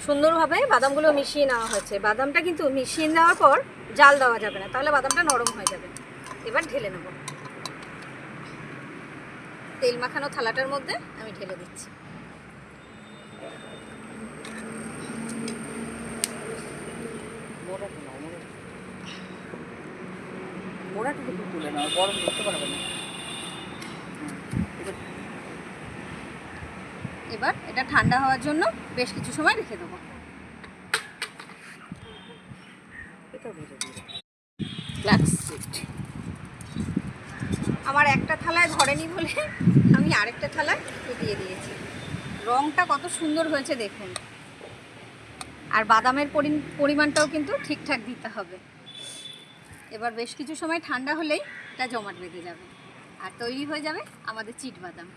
সুন্দরভাবে বাদামগুলো মিশিয়ে নেওয়া হয়েছে। বাদামটা কিন্তু মিশিয়ে নেওয়ার পর জাল দেওয়া যাবে না, তাহলে বাদামটা নরম হয়ে যাবে। এবার ঢেলে নেব। তেল মাখানো থালাটার মধ্যে আমি ঢেলে দিচ্ছি। এবার এটা ঠান্ডা হওয়ার জন্য বেশ কিছু সময় রেখে দেবো। আমার একটা থালায় ধরেনি বলে আমি আরেকটা থালায় একটু দিয়ে দিয়েছি। রংটা কত সুন্দর হয়েছে দেখুন। আর বাদামের পরিমাণটাও কিন্তু ঠিকঠাক দিতে হবে। এবার বেশ কিছু সময় ঠান্ডা হলেই এটা জমাট বেঁধে যাবে আর তৈরি হয়ে যাবে আমাদের চিট বাদাম।